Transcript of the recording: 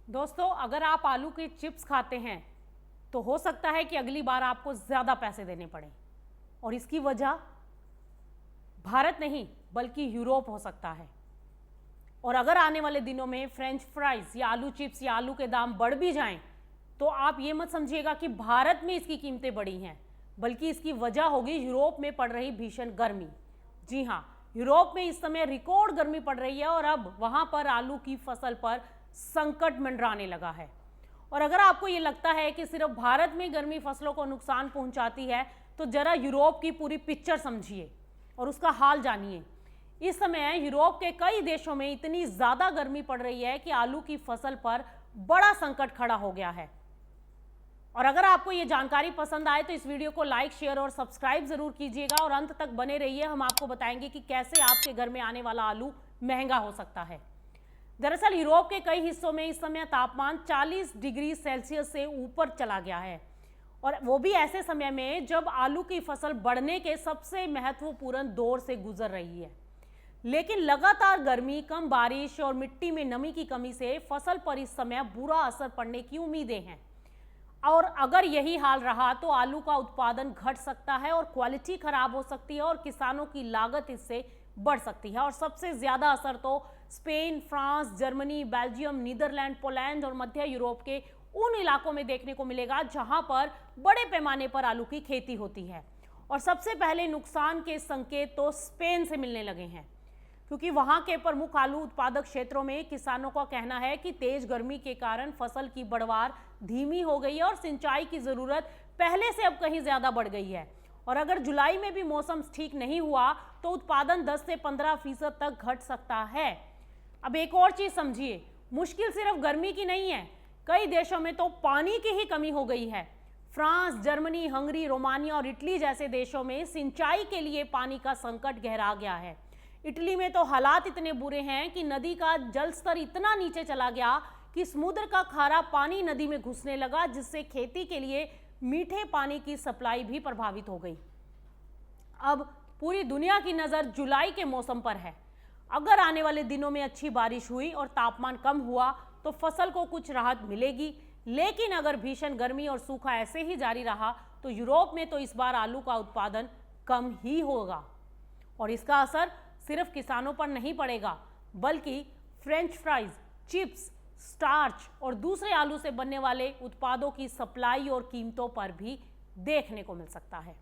दोस्तों, अगर आप आलू के चिप्स खाते हैं तो हो सकता है कि अगली बार आपको ज़्यादा पैसे देने पड़े। और इसकी वजह भारत नहीं बल्कि यूरोप हो सकता है। और अगर आने वाले दिनों में फ्रेंच फ्राइज या आलू चिप्स या आलू के दाम बढ़ भी जाएं तो आप ये मत समझिएगा कि भारत में इसकी कीमतें बढ़ी हैं, बल्कि इसकी वजह होगी यूरोप में पड़ रही भीषण गर्मी। जी हाँ, यूरोप में इस समय रिकॉर्ड गर्मी पड़ रही है और अब वहां पर आलू की फसल पर संकट मंडराने लगा है। और अगर आपको ये लगता है कि सिर्फ भारत में गर्मी फसलों को नुकसान पहुंचाती है तो जरा यूरोप की पूरी पिक्चर समझिए और उसका हाल जानिए। इस समय यूरोप के कई देशों में इतनी ज्यादा गर्मी पड़ रही है कि आलू की फसल पर बड़ा संकट खड़ा हो गया है। और अगर आपको ये जानकारी पसंद आए तो इस वीडियो को लाइक, शेयर और सब्सक्राइब जरूर कीजिएगा और अंत तक बने रहिए। हम आपको बताएंगे कि कैसे आपके घर में आने वाला आलू महंगा हो सकता है। दरअसल यूरोप के कई हिस्सों में इस समय तापमान 40 डिग्री सेल्सियस से ऊपर चला गया है, और वो भी ऐसे समय में जब आलू की फसल बढ़ने के सबसे महत्वपूर्ण दौर से गुजर रही है। लेकिन लगातार गर्मी, कम बारिश और मिट्टी में नमी की कमी से फसल पर इस समय बुरा असर पड़ने की उम्मीदें हैं। और अगर यही हाल रहा तो आलू का उत्पादन घट सकता है और क्वालिटी खराब हो सकती है और किसानों की लागत इससे बढ़ सकती है। और सबसे ज्यादा असर तो Spain, France, Germany, Belgium, Netherlands, Poland और मध्य यूरोप के उन इलाकों में देखने को मिलेगा जहां पर बड़े पैमाने पर आलू की खेती होती है। और सबसे पहले नुकसान के संकेत तो स्पेन से मिलने लगे हैं, क्योंकि वहां के प्रमुख आलू उत्पादक क्षेत्रों में किसानों का कहना है कि तेज गर्मी के कारण फसल की बढ़वार धीमी हो गई है और सिंचाई की जरूरत पहले से अब कहीं ज्यादा बढ़ गई है। और अगर जुलाई में भी मौसम ठीक नहीं हुआ तो उत्पादन 10 से 15% तक घट सकता है। अब एक और चीज समझिए, मुश्किल सिर्फ गर्मी की नहीं है, कई देशों में तो पानी की ही कमी हो गई है। फ्रांस, जर्मनी, हंगरी, रोमानिया और इटली जैसे देशों में सिंचाई के लिए पानी का संकट गहरा गया है। इटली में तो हालात इतने बुरे हैं कि नदी का जल स्तर इतना नीचे चला गया कि समुद्र का खारा पानी नदी में घुसने लगा, जिससे खेती के लिए मीठे पानी की सप्लाई भी प्रभावित हो गई। अब पूरी दुनिया की नजर जुलाई के मौसम पर है। अगर आने वाले दिनों में अच्छी बारिश हुई और तापमान कम हुआ तो फसल को कुछ राहत मिलेगी, लेकिन अगर भीषण गर्मी और सूखा ऐसे ही जारी रहा तो यूरोप में तो इस बार आलू का उत्पादन कम ही होगा। और इसका असर सिर्फ किसानों पर नहीं पड़ेगा, बल्कि फ्रेंच फ्राइज, चिप्स, स्टार्च और दूसरे आलू से बनने वाले उत्पादों की सप्लाई और कीमतों पर भी देखने को मिल सकता है।